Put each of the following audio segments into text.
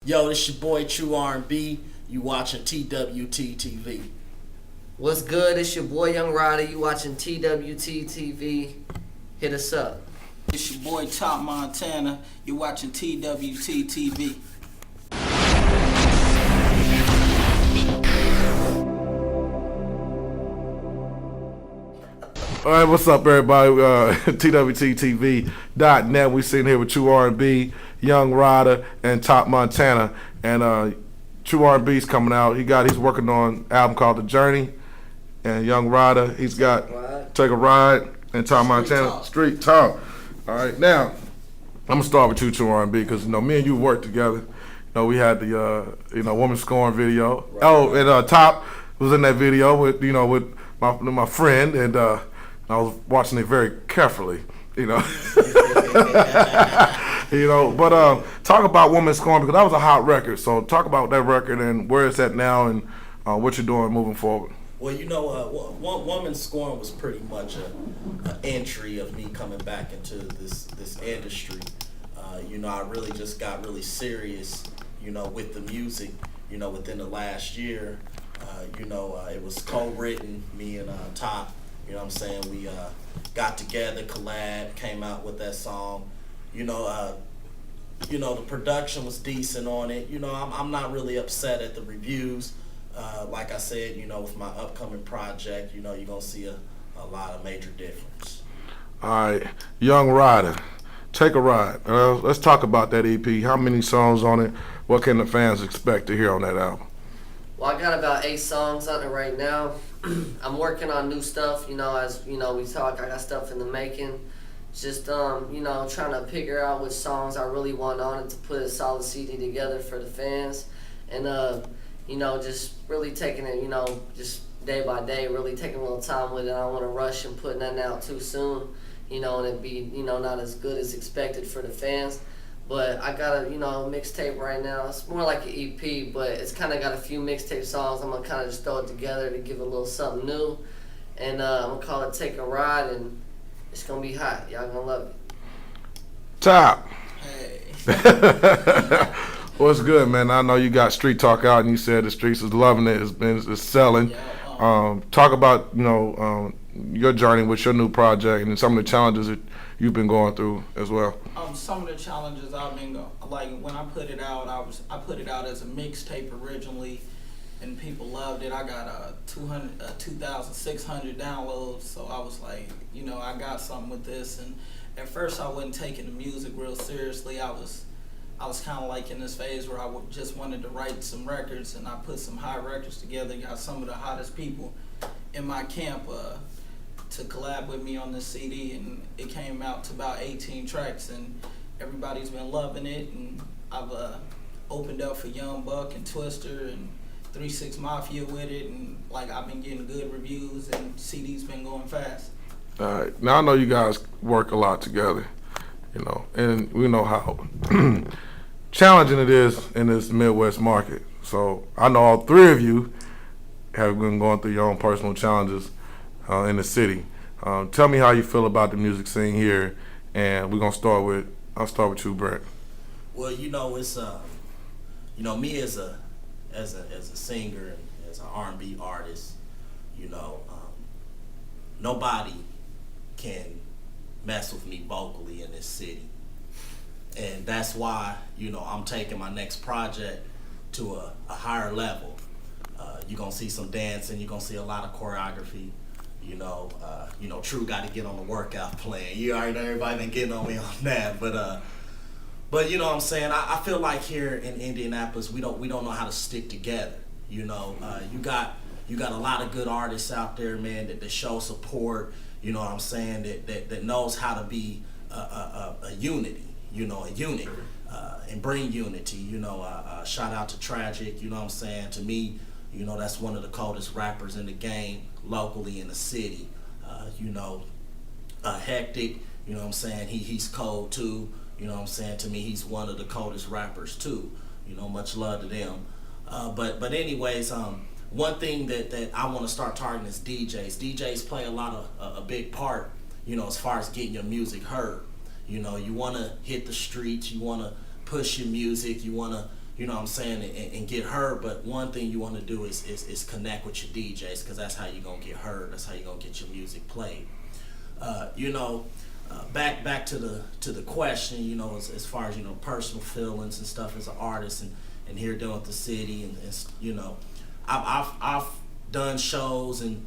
Yo, this your boy True R&B. You watching TWTTV. What's good? It's your boy Young Rider. You watching TWTTV. Hit us up. It's your boy Top Montana. You're watching TWTTV. All right, what's up, everybody? TWTTV.net. We sitting here with True R&B, Young Rider, and Top Montana. And True R&B's coming out. He's working on an album called The Journey. And Young Rider, he's got Take a Ride, and Top Montana, Street Talk. All right, now I'm gonna start with you, True R&B, because me and you worked together. We had the woman scoring video. And Top was in that video with with my friend, and I was watching it very carefully, But talk about Woman Scorn, because that was a hot record. So talk about that record and where it's at now, and what you're doing moving forward. Well, Woman Scorn was pretty much an entry of me coming back into this industry. I really just got really serious, with the music, within the last year. It was co-written, me and Top. We got together, collab, came out with that song. The production was decent on it. I'm not really upset at the reviews. Like I said, with my upcoming project, you're going to see a lot of major difference. All right, Young Rider, Take a Ride. Let's talk about that EP. How many songs on it? What can the fans expect to hear on that album? Well, I got about 8 songs on it right now. I'm working on new stuff, as we talk. I got stuff in the making. Just trying to figure out which songs I really want on it to put a solid CD together for the fans, and just really taking it, just day by day, really taking a little time with it. I don't want to rush and put nothing out too soon, and it be not as good as expected for the fans. But I got a mixtape right now. It's more like an EP, but it's kind of got a few mixtape songs. I'm gonna kind of just throw it together to give it a little something new, and I'm gonna call it Take a Ride, and it's gonna be hot. Y'all gonna love it. Top. Hey. What's good, man? I know you got Street Talk out, and you said the streets is loving it. It's selling. Yeah, Talk about your journey with your new project and some of the challenges that you've been going through as well. Some of the challenges I've been like when I put it out, I put it out as a mixtape originally, and people loved it. I got 2,600 downloads, so I was like, I got something with this. And at first, I wasn't taking the music real seriously. I was kind of like in this phase where I just wanted to write some records, and I put some hot records together. Got some of the hottest people in my camp to collab with me on this CD, and it came out to about 18 tracks, and everybody's been loving it. And I've opened up for Young Buck and Twister and 3-6 Mafia with it, and I've been getting good reviews, and CD's been going fast. All right. Now I know you guys work a lot together, and we know how challenging it is in this Midwest market. So I know all 3 of you have been going through your own personal challenges in the city. Tell me how you feel about the music scene here, and I'll start with you, Brent. Well, it's me as a singer and as an R&B artist, nobody can mess with me vocally in this city, and that's why I'm taking my next project to a higher level. You're gonna see some dancing. You're gonna see a lot of choreography. True got to get on the workout plan. You already know everybody been getting on me on that, but you know what I'm saying. I feel like here in Indianapolis we don't know how to stick together. You got a lot of good artists out there, man, that show support. You know what I'm saying, that knows how to be a unity. A unit and bring unity. Shout out to Tragic. You know what I'm saying. To me, that's one of the coldest rappers in the game locally in the city. Hectic, what I'm saying, he's cold too. To me, he's one of the coldest rappers too. Much love to them. But anyways, one thing that I want to start targeting is DJs. DJs play a big part, as far as getting your music heard. You want to hit the streets, you want to push your music, you want to you know what I'm saying, and get heard. But one thing you want to do is connect with your DJs, because that's how you're going to get heard. That's how you're going to get your music played. You know, back to the question, you know, as far as, you know, personal feelings and stuff as an artist, and here dealing with the city, and you know, I've done shows, and,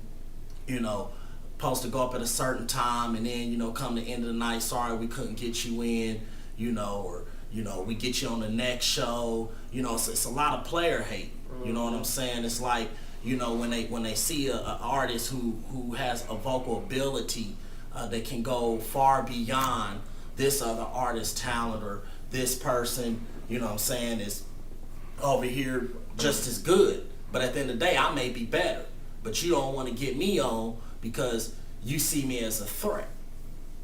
you know, supposed to go up at a certain time, and then, you know, come the end of the night, sorry we couldn't get you in, you know, or, you know, we get you on the next show. You know, it's a lot of player hate. You know what I'm saying? It's like, you know, when they see a artist who has a vocal ability that can go far beyond this other artist's talent, or this person, you know what I'm saying, is over here just as good. But at the end of the day, I may be better, but you don't want to get me on because you see me as a threat.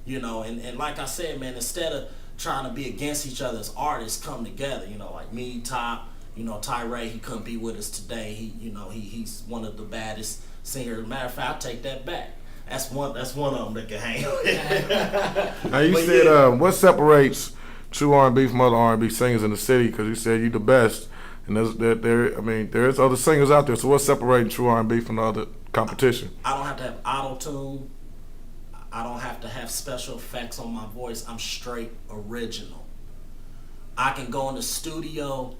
You know, and like I said, man, instead of trying to be against each other as artists, come together. You know, like me, Top, you know, Tyree, he couldn't be with us today. He's one of the baddest singers. Matter of fact, I'll take that back. That's one of them that can hang with. Now you But said, yeah. what separates true R&B from other R&B singers in the city? Because you said you the best, and there's other singers out there. So what's separating true R&B from the other competition? I don't have to have auto-tune. I don't have to have special effects on my voice. I'm straight original. I can go in the studio,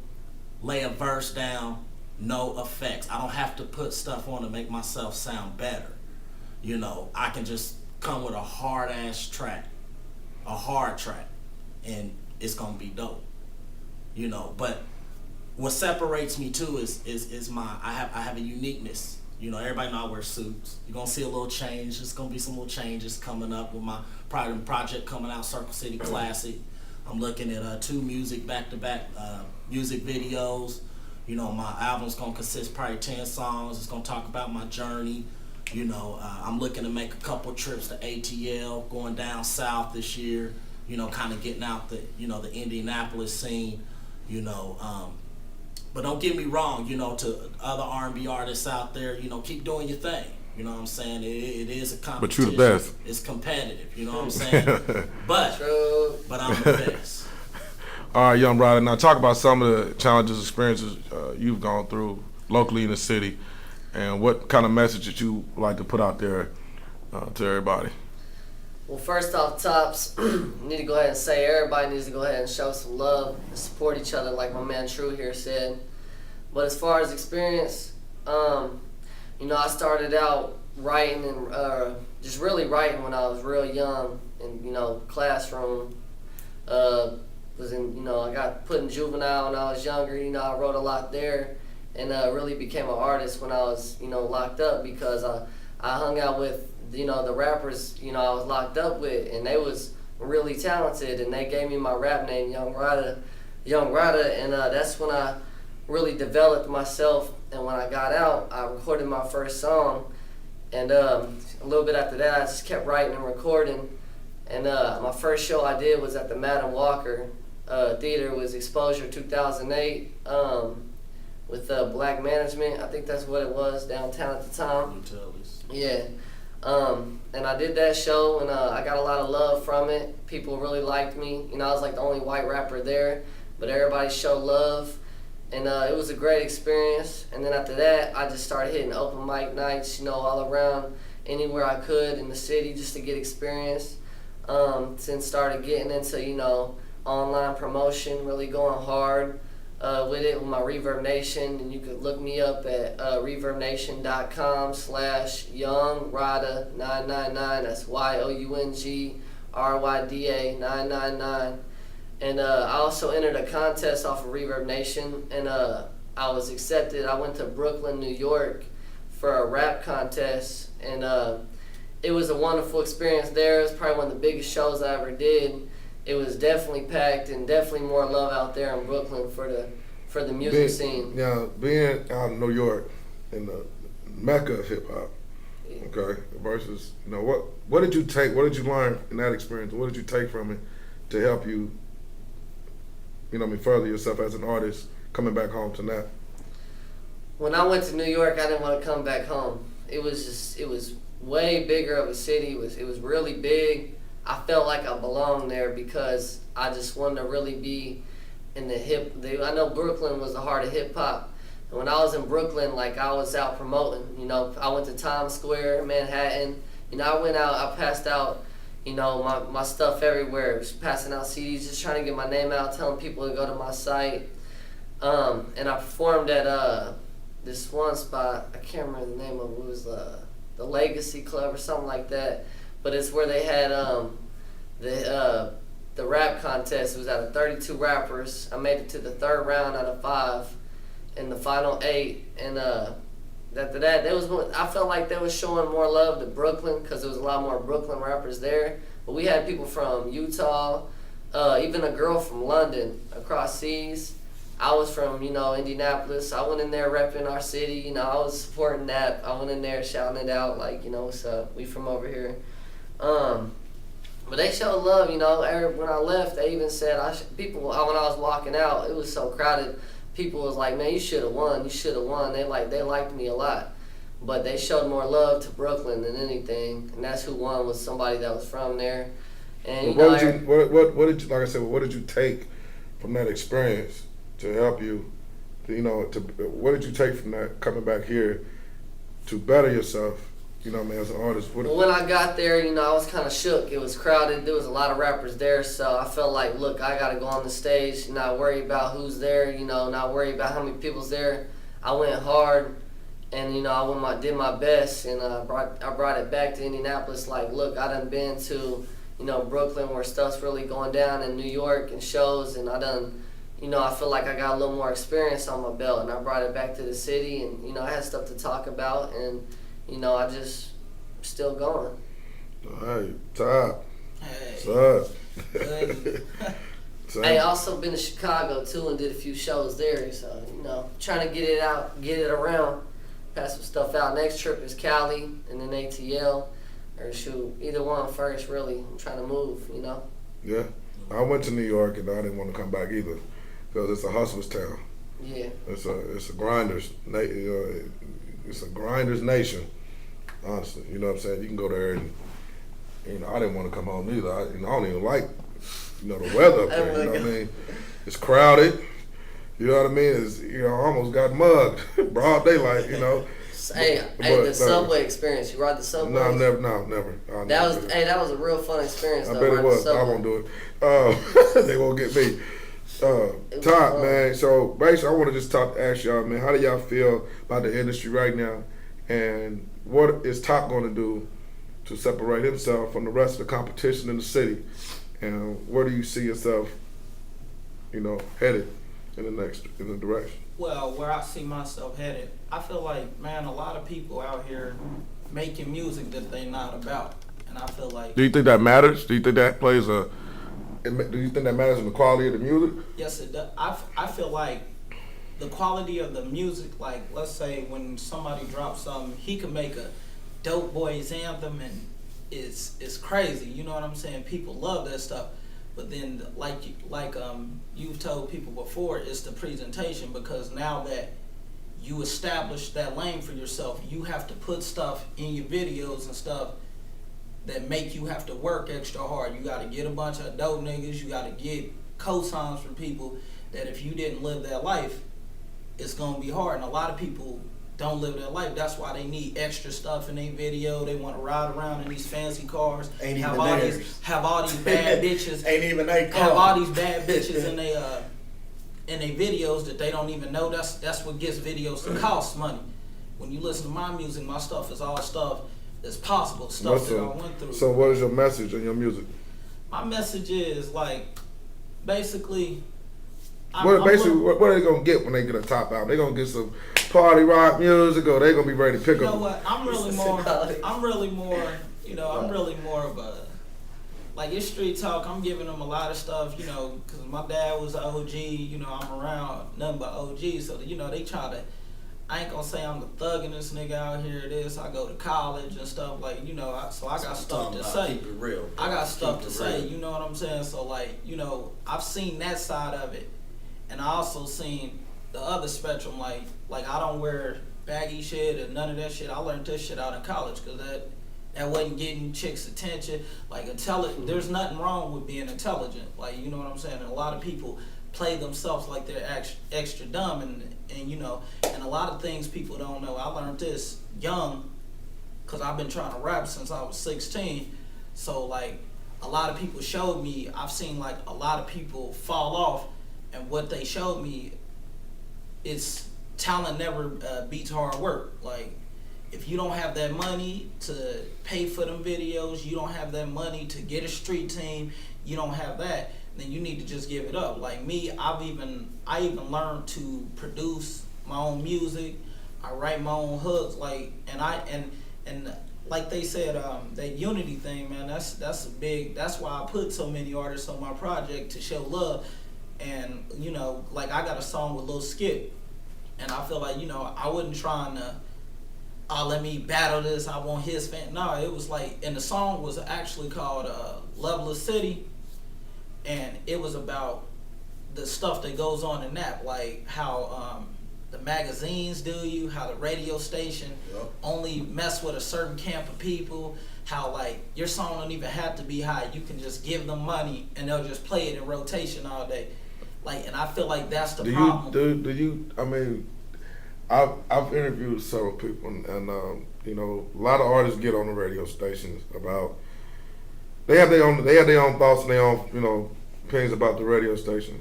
lay a verse down, no effects. I don't have to put stuff on to make myself sound better. You know, I can just come with a hard track, and it's gonna be dope. You know, but what separates me too is I have a uniqueness. You know, everybody know I wear suits. You're gonna see a little change. There's gonna be some little changes coming up with my project coming out, Circle City Classic. I'm looking at 2 back-to-back music videos. You know, my album's gonna consist probably 10 songs. It's gonna talk about my journey. You know, I'm looking to make a couple trips to ATL, going down south this year. You know, kind of getting out the Indianapolis scene. You know, but don't get me wrong, you know, to other R&B artists out there, you know, keep doing your thing. You know what I'm saying? It is a competition. But you the best. It's competitive, you know what I'm saying? but I'm the best. All right, Young Ryder. Now talk about some of the challenges, experiences you've gone through locally in the city, and what kind of message that you like to put out there to everybody. Well, first off, Tops, need to go ahead and say everybody needs to go ahead and show some love and support each other, like my man True here said. But as far as experience, you know, I started out writing and just really writing when I was real young, in, you know, classroom. Was in, you know, I got put in juvenile when I was younger. You know, I wrote a lot there, and really became an artist when I was, you know, locked up, because I hung out with, you know, the rappers, you know, I was locked up with, and they was really talented, and they gave me my rap name, Young Ryder, and that's when I really developed myself. And when I got out, I recorded my first song, and a little bit after that, I just kept writing and recording. And my first show I did was at the Madam Walker Theater. It was Exposure 2008 with Black Management. I think that's what it was, downtown at the time. Yeah. And I did that show, and I got a lot of love from it. People really liked me. You know, I was like the only white rapper there, but everybody showed love, and it was a great experience. And then after that, I just started hitting open mic nights, you know, all around, anywhere I could in the city, just to get experience. Then started getting into, you know, online promotion, really going hard with it with my Reverb Nation, and you could look me up at reverbnation.com/YoungRyda999. That's YOUNGRYDA 999. And I also entered a contest off of Reverb Nation, and I was accepted. I went to Brooklyn, New York for a rap contest, and it was a wonderful experience there. It was probably one of the biggest shows I ever did. It was definitely packed, and definitely more love out there in Brooklyn for the music scene. Yeah, being out in New York, in the mecca of hip hop, okay, versus, you know, what did you take? What did you learn in that experience? What did you take from it to help you, you know, further yourself as an artist coming back home to that? When I went to New York, I didn't want to come back home. It was way bigger of a city. It was really big. I felt like I belonged there because I just wanted to really be in the I know Brooklyn was the heart of hip hop. And when I was in Brooklyn, like I was out promoting, you know, I went to Times Square, Manhattan. You know, I went out, I passed out, you know, my stuff everywhere. Was passing out CDs, just trying to get my name out, telling people to go to my site. And I performed at this one spot. I can't remember the name of it. It was the Legacy Club or something like that. But it's where they had the rap contest. It was out of 32 rappers. I made it to the 3rd round out of 5 in the final 8. And after that, I felt like they was showing more love to Brooklyn because there was a lot more Brooklyn rappers there. But we had people from Utah, even a girl from London across seas. I was from, you know, Indianapolis. I went in there repping our city. You know, I was supporting that. I went in there shouting it out like, you know, what's up? We from over here. But they showed love, you know. When I left, they even said, when I was walking out, it was so crowded. People was like, man, you should have won. You should have won. They liked me a lot. But they showed more love to Brooklyn than anything. And that's who won, was somebody that was from there. And, what did you, like I said, what did you take from that experience to help you, what did you take from that coming back here to better yourself, you know what I mean, as an artist? Well, when I got there, you know, I was kind of shook. It was crowded. There was a lot of rappers there, so I felt like, look, I got to go on the stage, not worry about who's there, you know, not worry about how many people's there. I went hard, and, you know, I did my best, and I brought it back to Indianapolis. Like, look, I done been to, you know, Brooklyn where stuff's really going down, in New York and shows, and I done, you know, I feel like I got a little more experience on my belt, and I brought it back to the city, and, you know, I had stuff to talk about, and, you know, I just still going. Hey, Todd. Hey. What's up? I also been to Chicago too and did a few shows there, so, you know, trying to get it out, get it around, pass some stuff out. Next trip is Cali and then ATL, or shoot, either one first, really. I'm trying to move, you know. Yeah, I went to New York and I didn't want to come back either because it's a hustler's town. Yeah. It's a grinders, it's a grinders nation. Honestly, you know what I'm saying? You can go there and, you know, I didn't want to come home either. I don't even like, you know, the weather up there. You know what I mean? It's crowded. You know what I mean? It's, you know, I almost got mugged. Broad daylight, you know. Hey, the subway experience. You ride the subway? No, never. That was a real fun experience. I though, bet it was. I won't do it. They won't get me. Todd, man. So basically, I want to just ask y'all, man, how do y'all feel about the industry right now, and what is Top going to do to separate himself from the rest of the competition in the city, and where do you see yourself, you know, headed in the direction? Well, where I see myself headed, I feel like, man, a lot of people out here making music that they not about, and I feel like. Do you think that matters? Do you think that plays do you think that matters in the quality of the music? Yes, it does. I feel like the quality of the music, like, let's say when somebody drops something, he can make a Dope Boys anthem and it's crazy, you know what I'm saying? People love that stuff. But then, like you've told people before, it's the presentation, because now that you establish that lane for yourself, you have to put stuff in your videos and stuff that make you have to work extra hard. You got to get a bunch of dope niggas. You got to get cosigns from people that if you didn't live that life, it's going to be hard. And a lot of people don't live their life. That's why they need extra stuff in their video. They want to ride around in these fancy cars. Have all these bad bitches. Ain't even they car. Have all these bad bitches in their videos that they don't even know. That's what gets videos to cost money. When you listen to my music, my stuff is all stuff that's possible, stuff that I went through. So what is your message in your music? My message is, like, basically, what are they gonna get when they get a Top album? They gonna get some party rock music, or they gonna be ready to pick up? You know what? I'm really more of a, like, it's street talk. I'm giving them a lot of stuff, you know, because my dad was an OG. You know, I'm around nothing but OGs, so you know they try to. I ain't gonna say I'm the thugging this nigga out here. I go to college and stuff, like, you know, so I got stuff to say. Keep it real. I got stuff to say, you know what I'm saying? So, like, you know, I've seen that side of it, and I also seen the other spectrum. Like I don't wear baggy shit and none of that shit. I learned this shit out in college because that wasn't getting chicks' attention. Like, there's nothing wrong with being intelligent. Like, you know what I'm saying? And a lot of people play themselves like they're extra dumb, and you know, and a lot of things people don't know. I learned this young, cause I've been trying to rap since I was 16. So like, a lot of people showed me. I've seen like a lot of people fall off, and what they showed me is talent never beats hard work. Like, if you don't have that money to pay for them videos, you don't have that money to get a street team, you don't have that, then you need to just give it up. Like me, I even learned to produce my own music. I write my own hooks, like, and like they said, that unity thing, man, that's a big. That's why I put so many artists on my project, to show love. And you know, like, I got a song with Lil Skip, and I feel like, you know, I wasn't trying to, let me battle this, I want his fan. No, it was like, and the song was actually called Loveless City, and it was about the stuff that goes on in that, like how the magazines do you, how the radio station only mess with a certain camp of people, how like your song don't even have to be high, you can just give them money and they'll just play it in rotation all day. Like, and I feel like that's the problem. Do you? I mean, I've interviewed several people, and you know, a lot of artists get on the radio stations about, they have their own thoughts and their own, you know, opinions about the radio station.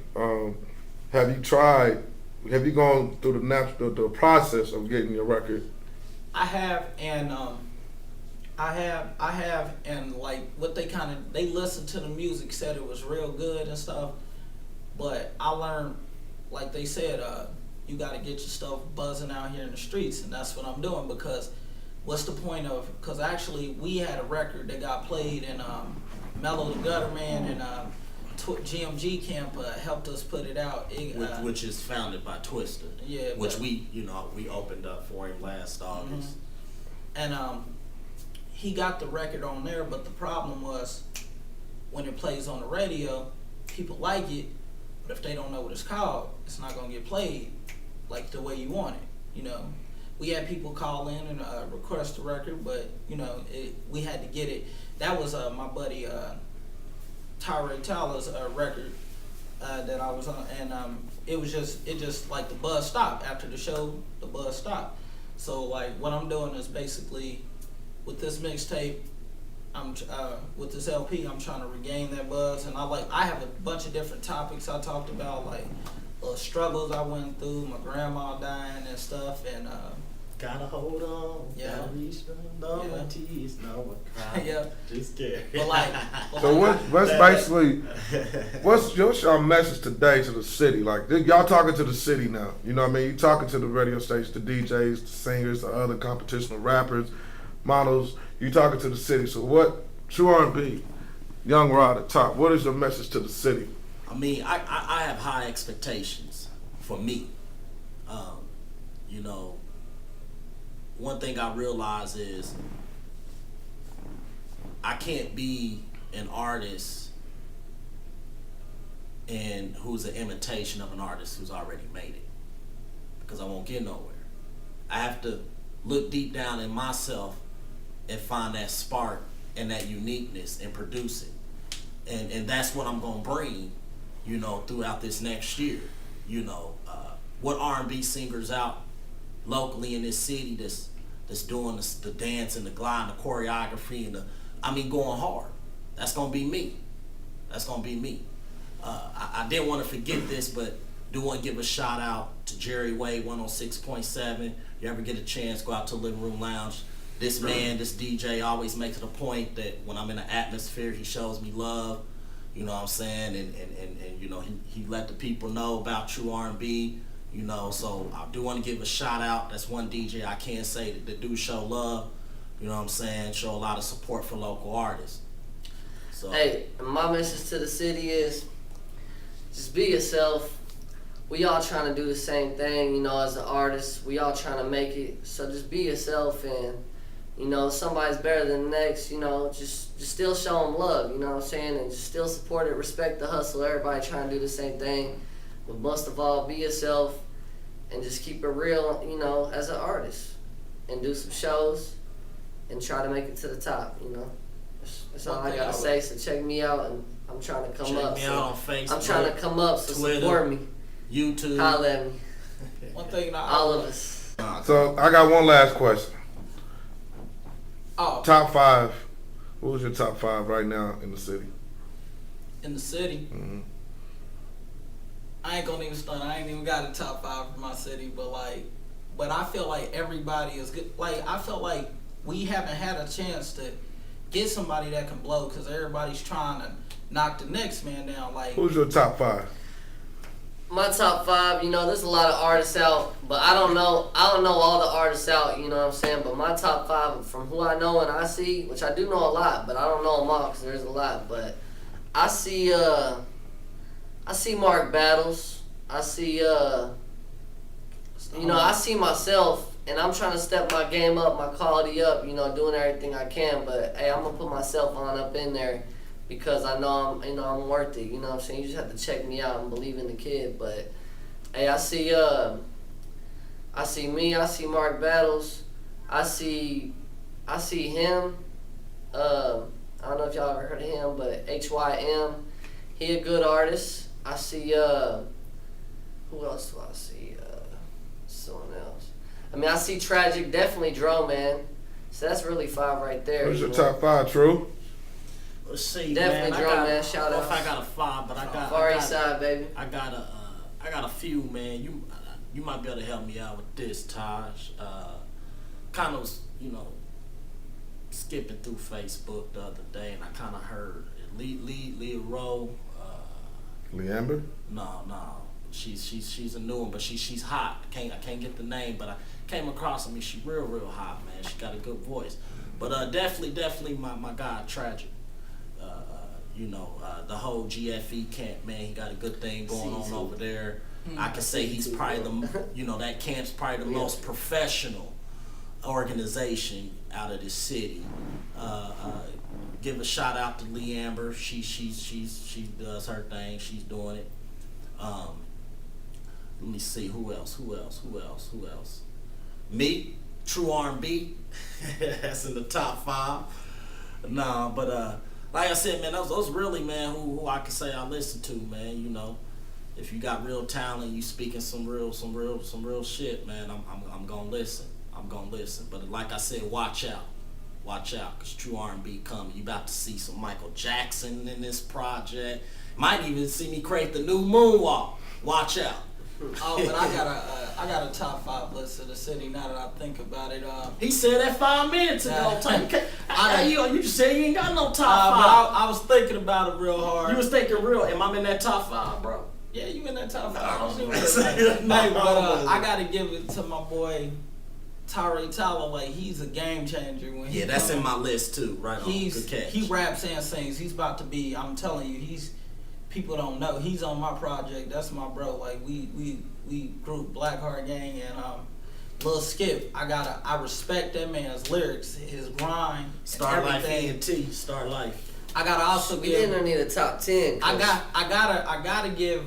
Have you gone through the process of getting your record? I have, and I have, and like what they listened to the music, said it was real good and stuff. But I learned, like they said, you got to get your stuff buzzing out here in the streets, and that's what I'm doing. Because what's the point of? Because actually, we had a record that got played in Mellow the Gutter Man, and GMG Camp helped us put it out. Which is founded by Twista. Yeah. Which we opened up for him last August. Mm-hmm. And he got the record on there, but the problem was, when it plays on the radio, people like it, but if they don't know what it's called, it's not gonna get played like the way you want it. You know, we had people call in and request the record, but you know, we had to get it. That was my buddy Tyree Tyler's record that I was on, and it just like the buzz stopped after the show. The buzz stopped. So like, what I'm doing is basically, with this mixtape, with this LP, I'm trying to regain that buzz, and I have a bunch of different topics I talked about, like struggles I went through, my grandma dying and stuff, and gotta hold on. Yeah. Gotta reach no one tease, no one cry. Yeah. Just scared. But like, So what's basically, what's your message today to the city? Like, y'all talking to the city now. You know what I mean? You talking to the radio stations, the DJs, the singers, the other competitional rappers, models. You talking to the city. So what, True R&B, Young Rod at top, what is your message to the city? I mean, I have high expectations for me. You know, one thing I realize is I can't be an artist and who's an imitation of an artist who's already made it, because I won't get nowhere. I have to look deep down in myself and find that spark and that uniqueness and produce it. And that's what I'm gonna bring, you know, throughout this next year. You know, what R&B singers out locally in this city that's doing the dance and the glide and the choreography and going hard. That's gonna be me. That's gonna be me. I didn't want to forget this, but do want to give a shout out to Jerry Wade 106.7. You ever get a chance, go out to Living Room Lounge. This man, this DJ always makes it a point that when I'm in the atmosphere, he shows me love. You know what I'm saying? And you know, he let the people know about True R&B. You know, so I do want to give a shout out. That's one DJ I can say that do show love. You know what I'm saying? Show a lot of support for local artists. So Hey, my message to the city is just be yourself. We all trying to do the same thing, you know, as an artist. We all trying to make it. So just be yourself, and you know, somebody's better than the next, you know, just still show them love, you know what I'm saying? And just still support it, respect the hustle. Everybody trying to do the same thing. But most of all, be yourself and just keep it real, you know, as an artist. And do some shows and try to make it to the top, you know. That's all One I thing gotta I would- say. So check me out, and I'm trying to come Check up. me so out on Facebook, I'm trying to come up, so Twitter. support me. YouTube. Holla at me, One thing that all of us. So I got one last question. Oh, Top 5. Who's your top 5 right now in the city? in the city. Mhm. I ain't gonna even stunt. I ain't even got a top 5 for my city, but I feel like everybody is good. Like, I feel like we haven't had a chance to get somebody that can blow because everybody's trying to knock the next man down. Like, Who's your top 5? My top 5, you know, there's a lot of artists out, but I don't know all the artists out, you know what I'm saying? But my top 5, from who I know and I see, which I do know a lot, but I don't know them all because there's a lot. But I see Mark Battles. I see, I see myself, and I'm trying to step my game up, my quality up, you know, doing everything I can. But hey, I'm gonna put myself on up in there because I know I'm worth it. You know what I'm saying? You just have to check me out and believe in the kid. But hey, I see me. I see Mark Battles. I see him. I don't know if y'all ever heard of him, but HYM. He a good artist. I see. Who else do I see? Someone else. I mean, I see Tragic. Definitely Dro, man. So that's really 5 right there. Who's you your know? top 5, True? Let's see, Definitely man. Dro, man. Shout I don't know out. if I got a 5, but I got. Far I got, East Side, baby. I got a few, man. You might be able to help me out with this, Taj. Kind of, skipping through Facebook the other day, and I kind of heard Leah Rowe. Leander? No, she's a new one, but she's hot. I can't get the name, but I came across. I mean, she real hot, man. She got a good voice. But definitely my guy Tragic. The whole GFE camp, man. He got a good thing going on over there. I can say he's probably that camp's probably the most professional organization out of the city. Give a shout out to Lee Amber. She does her thing. She's doing it. Let me see who else. Me, True R&B. That's in the top 5. Nah, but like I said, man, those really, man, who I can say I listen to, man. If you got real talent, you speaking some real shit, man. I'm gonna listen. But like I said, watch out, cause True R&B coming. You about to see some Michael Jackson in this project. Might even see me create the new moonwalk. Watch out. oh, but I got a top 5 list of the city. Now that I think about it, He said that 5 minutes ago. You just said you ain't got no top 5. but I was thinking about it real hard. You was thinking real. Am I in that top 5, bro? Yeah, you in that top 5. I don't Hey, but I gotta give it to my boy Tyree Talloway. He's a game changer. When he That's comes. in my list too. Right on. Good catch. He raps and sings. He's about to be. I'm telling you, people don't know. He's on my project. That's my bro. Like we group Blackheart Gang and Lil Skip. I respect that man's lyrics, his grind, Star and Life everything. ENT. Star Life. I gotta also We give. didn't need a top 10. I gotta give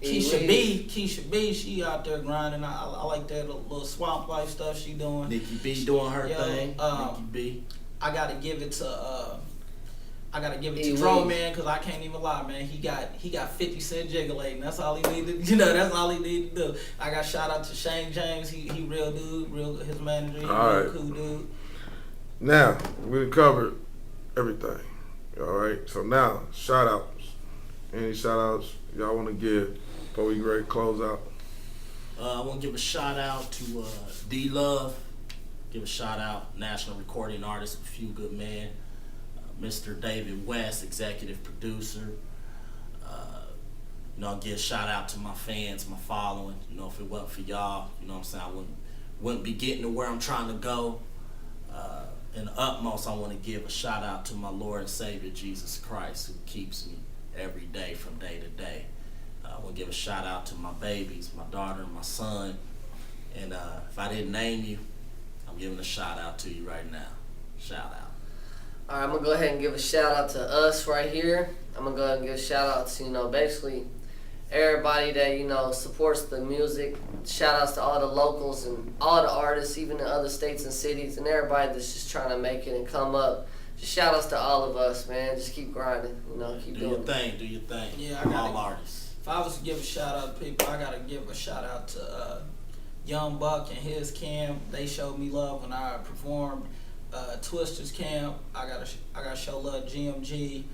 Keisha Elise. B. She out there grinding. I like that little swamp life stuff she doing. Nikki B doing her Yo, thing. Nikki B. I gotta give it to Elise. Dro, man, because I can't even lie, man. He got 50 Cent jiggulating. That's all he needed. That's all he needed to do. I got shout out to Shane James. He real dude, his manager. He All real right. cool dude. Now, we covered everything. All right. So now, shout outs. Any shout outs y'all want to give before we ready to close out? I want to give a shout out to D Love. Give a shout out, national recording artist, A Few Good Men. Mr. David West, executive producer. Give a shout out to my fans, my following. If it wasn't for y'all, what I'm saying, I wouldn't be getting to where I'm trying to go. In the utmost, I want to give a shout out to my Lord and Savior Jesus Christ, who keeps me every day from day to day. I want to give a shout out to my babies, my daughter and my son. And if I didn't name you, I'm giving a shout out to you right now. Shout out. All right, I'm gonna go ahead and give a shout out to us right here. I'm gonna go ahead and give a shout out to basically everybody that supports the music. Shout outs to all the locals and all the artists, even in other states and cities, and everybody that's just trying to make it and come up. just shout outs to all of us, man. Just keep grinding, you know, keep Do doing your it. thing. Do your thing. Yeah, I All gotta- artists. If I was to give a shout out to people, I gotta give a shout out to Young Buck and his camp. They showed me love when I performed. Twister's camp. I gotta show love to GMG.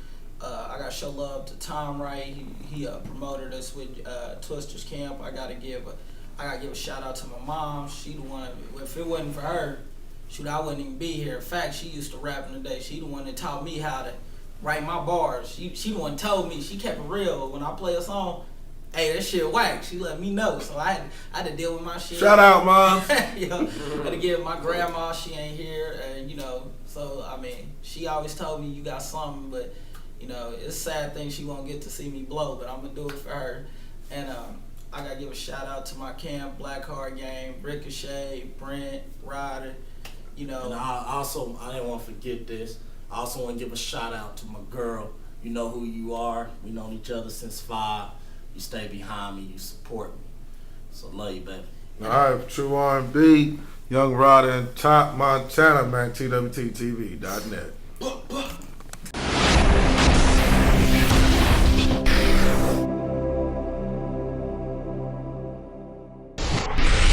I gotta show love to Tom Wright. He promoted us with Twister's camp. I gotta give a shout out to my mom. She the one. If it wasn't for her, shoot, I wouldn't even be here. In fact, she used to rap in the day. She the one that taught me how to write my bars. She the one told me. She kept it real. When I play a song, hey, that shit whack. She let me know. So I had to deal with my shit. Shout out, Mom. You know, had to give my grandma. She ain't here, and you know. So I mean, she always told me you got something, but you know, it's a sad thing she won't get to see me blow. But I'm gonna do it for her. And I gotta give a shout out to my camp, Black Heart Game, Ricochet, Brent, Ryder. You know. And I didn't want to forget this. I also want to give a shout out to my girl. You know who you are. We known each other since 5. You stay behind me. You support me. So love you, baby. All right, True R&B, Young Ryder, and Top Montana, man. TWTTV.net.